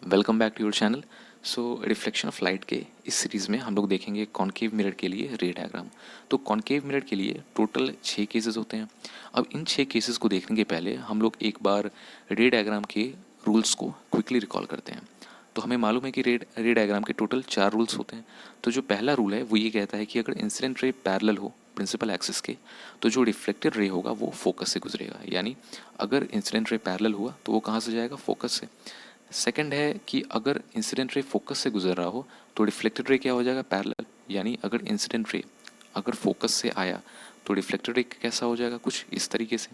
Welcome back to your channel. So reflection of light के इस series में हम लोग देखेंगे कॉनकेव मिरर के लिए रे डायग्राम। तो कॉनकेव मिरर के लिए टोटल 6 केसेस होते हैं। अब इन 6 केसेस को देखने के पहले हम लोग एक बार रे डायग्राम के रूल्स को क्विकली रिकॉल करते हैं। तो हमें मालूम है कि रे डायग्राम के टोटल 4 रूल्स होते हैं। तो जो पहला रूल है वो ये कहता है कि अगर इंसिडेंट रे पैरेलल हो प्रिंसिपल एक्सिस के, तो जो रिफ्लेक्टेड रे होगा वो फोकस से गुजरेगा। यानी अगर इंसिडेंट रे पैरेलल हुआ तो वो कहाँ से जाएगा? फोकस से। सेकंड है कि अगर इंसिडेंट रे फोकस से गुजर रहा हो तो रिफ्लेक्टेड रे क्या हो जाएगा? पैरेलल। यानी अगर इंसिडेंट रे अगर फोकस से आया तो रिफ्लेक्टेड रे कैसा हो जाएगा? कुछ इस तरीके से।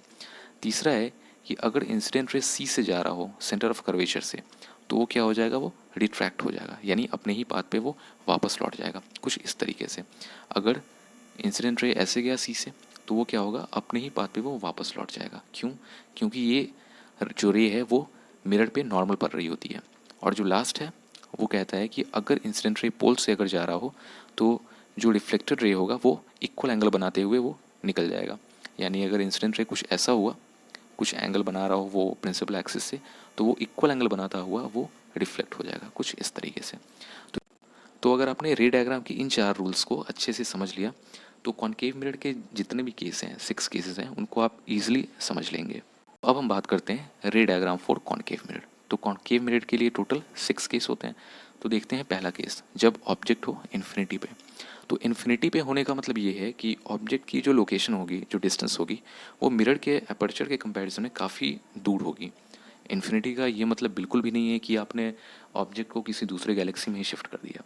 तीसरा है कि अगर इंसिडेंट रे सी से जा रहा हो सेंटर ऑफ कर्वेचर से, तो वो क्या हो जाएगा? वो रिट्रैक्ट हो जाएगा, यानी अपने ही पाथ पे वो वापस लौट जाएगा, कुछ इस तरीके से। अगर इंसिडेंट रे ऐसे गया सी से, तो वो क्या होगा? अपने ही पाथ पे वो वापस लौट जाएगा। क्यों? क्योंकि ये जो रे है वो मिरर पे नॉर्मल पड़ रही होती है। और जो लास्ट है वो कहता है कि अगर इंसिडेंट रे पोल से अगर जा रहा हो तो जो रिफ्लेक्टेड रे होगा वो इक्वल एंगल बनाते हुए वो निकल जाएगा। यानी अगर इंसिडेंट रे कुछ ऐसा हुआ, कुछ एंगल बना रहा हो वो प्रिंसिपल एक्सिस से, तो वो इक्वल एंगल बनाता हुआ वो रिफ्लेक्ट हो जाएगा, कुछ इस तरीके से। तो अगर आपने रे डायग्राम की इन 4 रूल्स को अच्छे से समझ लिया तो कॉनकेव मिरर के जितने भी केस हैं, 6 केसेस हैं, उनको आप इजीली समझ लेंगे। अब हम बात करते हैं रे डायग्राम फॉर कॉनकेव मिरर। तो कॉनकेव मिरर के लिए टोटल 6 केस होते हैं। तो देखते हैं पहला केस, जब ऑब्जेक्ट हो इन्फिनिटी पे। तो इन्फिनिटी पे होने का मतलब ये है कि ऑब्जेक्ट की जो लोकेशन होगी, जो डिस्टेंस होगी, वो मिरर के अपर्चर के कंपैरिजन में काफ़ी दूर होगी। इन्फिनिटी का ये मतलब बिल्कुल भी नहीं है कि आपने ऑब्जेक्ट को किसी दूसरे गैलेक्सी में ही शिफ्ट कर दिया।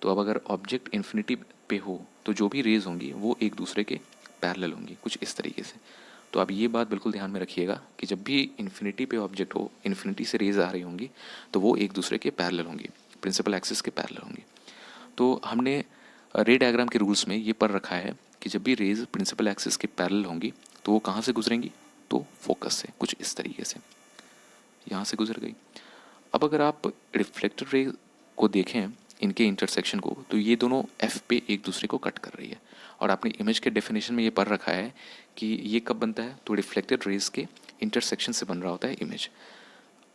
तो अब अगर ऑब्जेक्ट इन्फिनिटी पे हो तो जो भी रेज होंगी वो एक दूसरे के पैरेलल होंगी, कुछ इस तरीके से। तो आप ये बात बिल्कुल ध्यान में रखिएगा कि जब भी इन्फिनिटी पे ऑब्जेक्ट हो, इन्फिनिटी से रेज आ रही होंगी, तो वो एक दूसरे के पैरेलल होंगी, प्रिंसिपल एक्सिस के पैरेलल होंगी। तो हमने रे डायग्राम के रूल्स में ये पढ़ रखा है कि जब भी रेज प्रिंसिपल एक्सिस के पैरेलल होंगी तो वो कहाँ से गुजरेंगी? तो फोकस से, कुछ इस तरीके से। यहाँ से गुजर गई। अब अगर आप रिफ्लेक्टेड रे को देखें, इनके इंटरसेक्शन को, तो ये दोनों एफ पे एक दूसरे को कट कर रही है। और आपने इमेज के डेफिनेशन में ये पढ़ रखा है कि ये कब बनता है? तो रिफ्लेक्टेड रेज के इंटरसेक्शन से बन रहा होता है इमेज।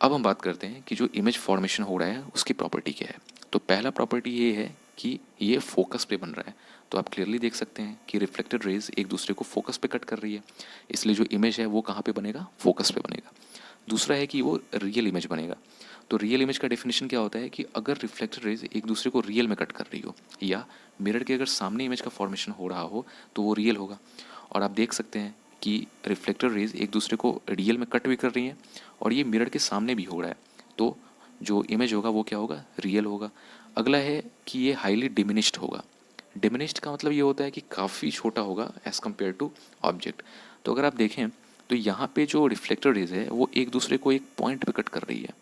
अब हम बात करते हैं कि जो इमेज फॉर्मेशन हो रहा है उसकी प्रॉपर्टी क्या है। तो पहला प्रॉपर्टी ये है कि ये फोकस पे बन रहा है। तो आप क्लियरली देख सकते हैं कि रिफ्लेक्टेड रेज एक दूसरे को फोकस पे कट कर रही है, इसलिए जो इमेज है वो कहाँ पे बनेगा? फोकस पे बनेगा। दूसरा है कि वो रियल इमेज बनेगा। तो रियल इमेज का डेफिनेशन क्या होता है कि अगर रिफ्लेक्टेड रेज एक दूसरे को रियल में कट कर रही हो, या मिरर के अगर सामने इमेज का फॉर्मेशन हो रहा हो, तो वो रियल होगा। और आप देख सकते हैं कि रिफ्लेक्टेड रेज एक दूसरे को रियल में कट भी कर रही हैं और ये मिरर के सामने भी हो रहा है। तो जो इमेज होगा वो क्या होगा? रियल होगा। अगला है कि ये हाईली डिमिनिश्ड होगा। डिमिनिश्ड का मतलब ये होता है कि काफ़ी छोटा होगा एज़ कम्पेयर टू ऑब्जेक्ट। तो अगर आप देखें तो यहाँ पे जो रिफ्लेक्टेड रेज है वो एक दूसरे को एक पॉइंट पे कट कर रही है।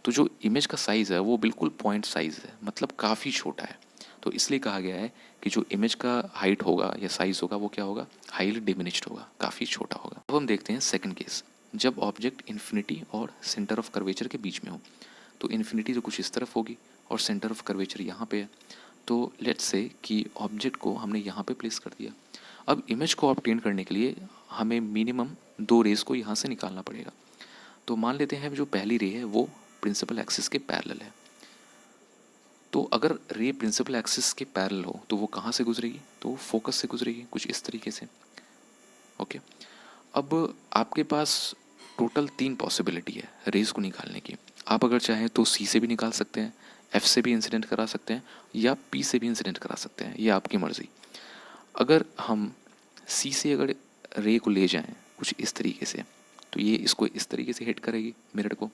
तो जो इमेज का साइज़ है वो बिल्कुल पॉइंट साइज़ है, मतलब काफ़ी छोटा है। तो इसलिए कहा गया है कि जो इमेज का हाइट होगा या साइज़ होगा वो क्या होगा? हाईली डिमिनिश्ड होगा, काफ़ी छोटा होगा। अब हम देखते हैं सेकंड केस, जब ऑब्जेक्ट इन्फिनिटी और सेंटर ऑफ कर्वेचर के बीच में हो। तो इन्फिनिटी तो कुछ इस तरफ होगी और सेंटर ऑफ कर्वेचर यहाँ पे है। तो लेट्स से कि ऑब्जेक्ट को हमने यहाँ पे प्लेस कर दिया। अब इमेज को ऑब्टेन करने के लिए हमें मिनिमम 2 रेज को यहाँ से निकालना पड़ेगा। तो मान लेते हैं जो पहली रे है वो प्रिंसिपल एक्सिस के पैरेलल है। तो अगर रे प्रिंसिपल एक्सिस के पैरेलल हो तो वो कहाँ से गुजरेगी? तो फोकस से गुजरेगी, कुछ इस तरीके से। ओके। अब आपके पास टोटल 3 पॉसिबिलिटी है रेज को निकालने की। आप अगर चाहें तो सी से भी निकाल सकते हैं, एफ से भी इंसिडेंट करा सकते हैं, या पी से भी इंसिडेंट करा सकते हैं, ये आपकी मर्ज़ी। अगर हम सी से अगर रे को ले जाएं कुछ इस तरीके से, तो ये इसको इस तरीके से हिट करेगी मिरर को।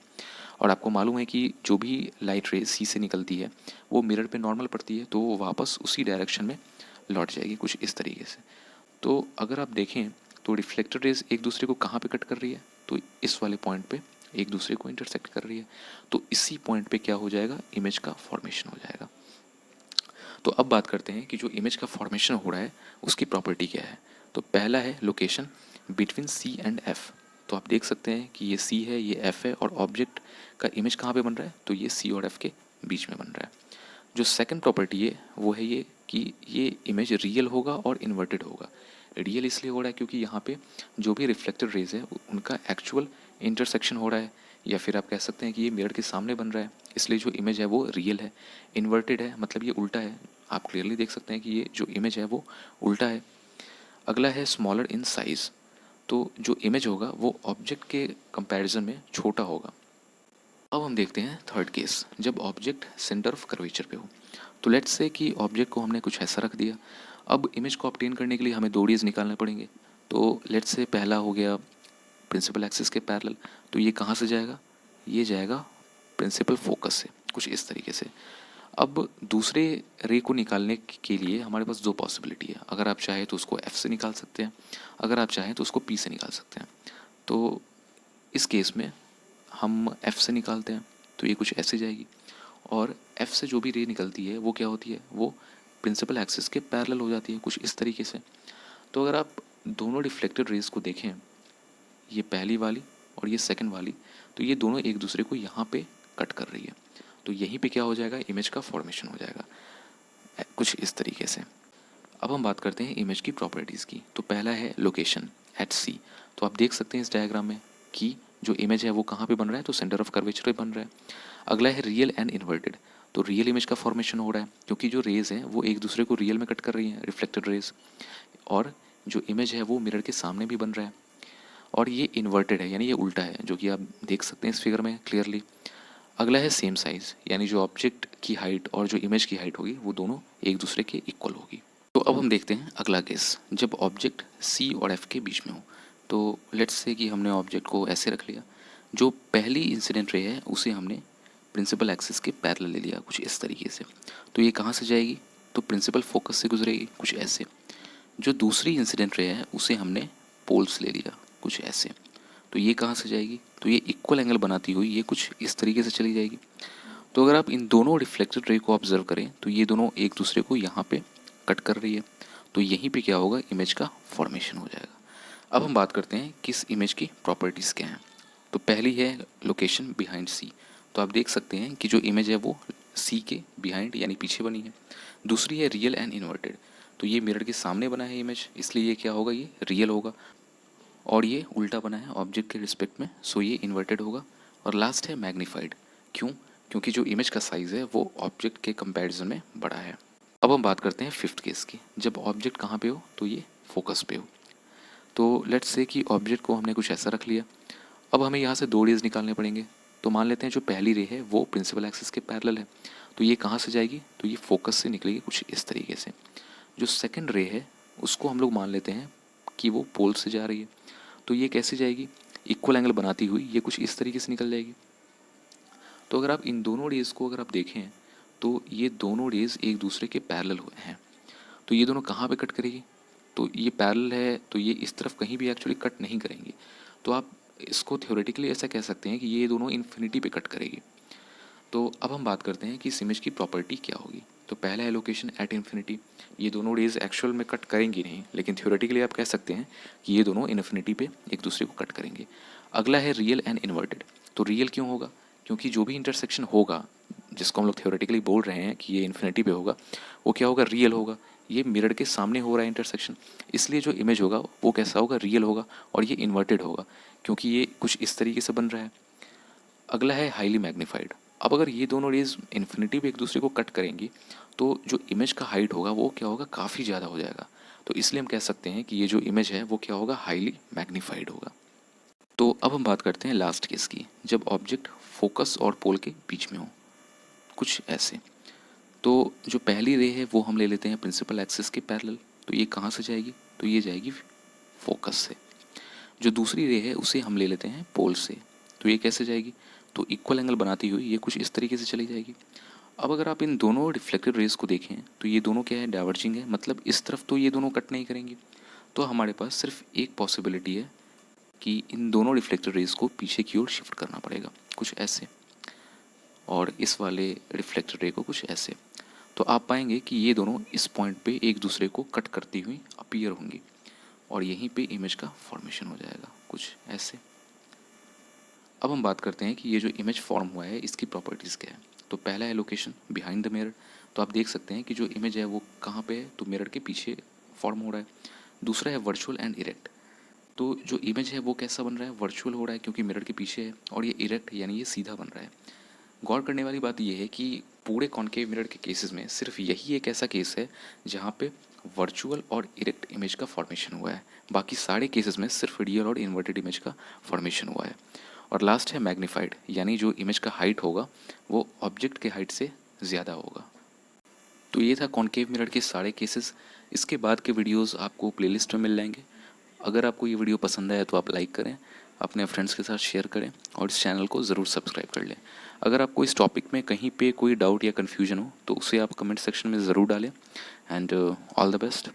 और आपको मालूम है कि जो भी लाइट रे सी से निकलती है वो मिरर पे नॉर्मल पड़ती है, तो वो वापस उसी डायरेक्शन में लौट जाएगी, कुछ इस तरीके से। तो अगर आप देखें तो रिफ्लेक्टेड रेज एक दूसरे को कहाँ पे कट कर रही है? तो इस वाले पॉइंट पे एक दूसरे को इंटरसेक्ट कर रही है। तो इसी पॉइंट पे क्या हो जाएगा? इमेज का फॉर्मेशन हो जाएगा। तो अब बात करते हैं कि जो इमेज का फॉर्मेशन हो रहा है उसकी प्रॉपर्टी क्या है। तो पहला है location between C and F. तो आप देख सकते हैं कि ये सी है, ये एफ है, और ऑब्जेक्ट का इमेज कहाँ पे बन रहा है? तो ये सी और एफ के बीच में बन रहा है। जो सेकंड प्रॉपर्टी है वो है ये कि ये इमेज रियल होगा और इन्वर्टेड होगा। रियल इसलिए हो रहा है क्योंकि यहाँ पे जो भी रिफ्लेक्टेड रेज है उनका एक्चुअल इंटरसेक्शन हो रहा है, या फिर आप कह सकते हैं कि ये मिरर के सामने बन रहा है, इसलिए जो इमेज है वो रियल है। इन्वर्टेड है मतलब ये उल्टा है, आप क्लियरली देख सकते हैं कि ये जो इमेज है वो उल्टा है। अगला है स्मॉलर इन साइज़, तो जो इमेज होगा वो ऑब्जेक्ट के कंपैरिजन में छोटा होगा। अब हम देखते हैं थर्ड केस, जब ऑब्जेक्ट सेंटर ऑफ कर्वेचर पे हो। तो लेट्स से कि ऑब्जेक्ट को हमने कुछ ऐसा रख दिया। अब इमेज को ऑब्टेन करने के लिए हमें दो रेज निकालने पड़ेंगे। तो लेट्स से पहला हो गया प्रिंसिपल एक्सिस के पैरेलल, तो ये कहाँ से जाएगा, ये जाएगा प्रिंसिपल फोकस से, कुछ इस तरीके से। अब दूसरे रे को निकालने के लिए हमारे पास दो पॉसिबिलिटी है, अगर आप चाहें तो उसको एफ से निकाल सकते हैं, अगर आप चाहें तो उसको पी से निकाल सकते हैं। तो इस केस में हम एफ से निकालते हैं, तो ये कुछ ऐसे जाएगी, और एफ से जो भी रे निकलती है वो क्या होती है, वो प्रिंसिपल एक्सिस के पैरेलल हो जाती है, कुछ इस तरीके से। तो अगर आप दोनों रिफ्लेक्टेड रेज को देखें, ये पहली वाली और ये सेकंड वाली, तो ये दोनों एक दूसरे को यहाँ पे कट कर रही है, तो यहीं पे क्या हो जाएगा, इमेज का फॉर्मेशन हो जाएगा कुछ इस तरीके से। अब हम बात करते हैं इमेज की प्रॉपर्टीज़ की। तो पहला है लोकेशन एट सी। तो आप देख सकते हैं इस डायग्राम में कि जो इमेज है वो कहाँ पे बन रहा है, तो सेंटर ऑफ कर्वेचर पे बन रहा है। अगला है रियल एंड इन्वर्टेड, तो रियल इमेज का फॉर्मेशन हो रहा है क्योंकि जो रेज हैं वो एक दूसरे को रियल में कट कर रही हैं, रिफ्लेक्टेड रेज, और जो इमेज है वो मिरर के सामने भी बन रहा है। और ये इन्वर्टेड है, यानी ये उल्टा है, जो कि आप देख सकते हैं इस फिगर में क्लियरली। अगला है सेम साइज़, यानी जो ऑब्जेक्ट की हाइट और जो इमेज की हाइट होगी वो दोनों एक दूसरे के इक्वल होगी। तो अब हम देखते हैं अगला केस, जब ऑब्जेक्ट सी और एफ के बीच में हो। तो लेट्स से कि हमने ऑब्जेक्ट को ऐसे रख लिया, जो पहली इंसिडेंट रे है उसे हमने प्रिंसिपल एक्सिस के पैरेलल ले लिया, कुछ इस तरीके से। तो ये कहाँ से जाएगी, तो प्रिंसिपल फोकस से गुजरेगी, कुछ ऐसे। जो दूसरी इंसिडेंट रे है उसे हमने पोल्स ले लिया, कुछ ऐसे। तो ये कहाँ से जाएगी, तो ये इक्वल एंगल बनाती हुई ये कुछ इस तरीके से चली जाएगी। तो अगर आप इन दोनों रिफ्लेक्टेड रे को ऑब्जर्व करें तो ये दोनों एक दूसरे को यहाँ पे कट कर रही है, तो यहीं पे क्या होगा, इमेज का फॉर्मेशन हो जाएगा। अब हम बात करते हैं किस इमेज की प्रॉपर्टीज़ क्या हैं। तो पहली है लोकेशन बिहाइंड सी। तो आप देख सकते हैं कि जो इमेज है वो सी के बिहाइंड यानी पीछे बनी है। दूसरी है रियल एंड इन्वर्टेड, तो ये मिरर के सामने बना है इमेज, इसलिए ये क्या होगा, ये रियल होगा। और ये उल्टा बना है ऑब्जेक्ट के रिस्पेक्ट में, सो ये इन्वर्टेड होगा। और लास्ट है मैग्नीफाइड, क्यों, क्योंकि जो इमेज का साइज़ है वो ऑब्जेक्ट के कंपैरिजन में बड़ा है। अब हम बात करते हैं फिफ्थ केस की, जब ऑब्जेक्ट कहाँ पे हो, तो ये फोकस पे हो। तो लेट्स से कि ऑब्जेक्ट को हमने कुछ ऐसा रख लिया। अब हमें यहाँ से दो रेज निकालने पड़ेंगे। तो मान लेते हैं जो पहली रे है वो प्रिंसिपल एक्सिस के पैरेलल है, तो ये कहाँ से जाएगी, तो ये फोकस से निकलेगी, कुछ इस तरीके से। जो सेकंड रे है उसको हम लोग मान लेते हैं कि वो पोल से जा रही है, तो ये कैसे जाएगी, इक्वल एंगल बनाती हुई ये कुछ इस तरीके से निकल जाएगी। तो अगर आप इन दोनों रेज को अगर आप देखें तो ये दोनों रेज एक दूसरे के पैरेलल हुए हैं। तो ये दोनों कहाँ पे कट करेगी, तो ये पैरेलल है तो ये इस तरफ कहीं भी एक्चुअली कट नहीं करेंगी। तो आप इसको थ्योरेटिकली ऐसा कह सकते हैं कि ये दोनों इन्फिनिटी पे कट करेगी। तो अब हम बात करते हैं कि इस इमेज की प्रॉपर्टी क्या होगी। तो पहला है लोकेशन एट इन्फिनिटी, ये दोनों रेज एक्चुअल में कट करेंगी नहीं, लेकिन थ्योरेटिकली आप कह सकते हैं कि ये दोनों इन्फिनिटी पे एक दूसरे को कट करेंगे। अगला है रियल एंड इन्वर्टेड, तो रियल क्यों होगा, क्योंकि जो भी इंटरसेक्शन होगा जिसको हम लोग थ्योरेटिकली बोल रहे हैं कि ये इन्फिनिटी पे होगा, वो क्या होगा, रियल होगा। ये मिरर के सामने हो रहा है इंटरसेक्शन, इसलिए जो इमेज होगा वो कैसा होगा, रियल होगा, और ये इन्वर्टेड होगा क्योंकि ये कुछ इस तरीके से बन रहा है। अगला है हाईली मैग्नीफाइड, अब अगर ये दोनों रेज इन्फिनिटी पे एक दूसरे को कट करेंगी तो जो इमेज का हाइट होगा वो क्या होगा, काफ़ी ज़्यादा हो जाएगा। तो इसलिए हम कह सकते हैं कि ये जो इमेज है वो क्या होगा, हाईली मैग्नीफाइड होगा। तो अब हम बात करते हैं लास्ट केस की, जब ऑब्जेक्ट फोकस और पोल के बीच में हो, कुछ ऐसे। तो जो पहली रे है वो हम ले लेते हैं प्रिंसिपल एक्सिस के पैरेलल, तो ये कहाँ से जाएगी, तो ये जाएगी फोकस से। जो दूसरी रे है उसे हम ले लेते हैं पोल से, तो ये कैसे जाएगी, तो इक्वल एंगल बनाती हुई ये कुछ इस तरीके से चली जाएगी। अब अगर आप इन दोनों रिफ्लेक्टेड रेज को देखें तो ये दोनों क्या है, डाइवर्जिंग है, मतलब इस तरफ तो ये दोनों कट नहीं करेंगी। तो हमारे पास सिर्फ एक पॉसिबिलिटी है कि इन दोनों रिफ्लेक्टेड रेज को पीछे की ओर शिफ्ट करना पड़ेगा, कुछ ऐसे, और इस वाले रिफ्लेक्टेड रे को कुछ ऐसे। तो आप पाएंगे कि ये दोनों इस पॉइंट पे एक दूसरे को कट करती हुई अपीयर होंगी, और यहीं पे इमेज का फॉर्मेशन हो जाएगा, कुछ ऐसे। अब हम बात करते हैं कि ये जो इमेज फॉर्म हुआ है इसकी प्रॉपर्टीज़ क्या है। तो पहला है लोकेशन बिहाइंड द मिरर, तो आप देख सकते हैं कि जो इमेज है वो कहाँ पे है, तो मिरर के पीछे फॉर्म हो रहा है। दूसरा है वर्चुअल एंड इरेक्ट, तो जो इमेज है वो कैसा बन रहा है, वर्चुअल हो रहा है क्योंकि मिरर के पीछे है, और ये इरेक्ट यानी ये सीधा बन रहा है। गौर करने वाली बात ये है कि पूरे कॉन्केव मिरर के केसेस में सिर्फ यही एक ऐसा केस है जहाँ पे वर्चुअल और इरेक्ट इमेज का फॉर्मेशन हुआ है। बाकी सारे केसेस में सिर्फ रियल और इन्वर्टेड इमेज का फॉर्मेशन हुआ है। और लास्ट है मैग्नीफाइड, यानी जो इमेज का हाइट होगा वो ऑब्जेक्ट के हाइट से ज़्यादा होगा। तो ये था कॉन्केव मिरर के सारे केसेस। इसके बाद के वीडियोस आपको प्लेलिस्ट में मिल जाएंगे। अगर आपको ये वीडियो पसंद आया तो आप लाइक करें, अपने फ्रेंड्स के साथ शेयर करें और इस चैनल को ज़रूर सब्सक्राइब कर लें। अगर आपको इस टॉपिक में कहीं पे कोई डाउट या कन्फ्यूजन हो तो उसे आप कमेंट सेक्शन में ज़रूर डालें। And all the best.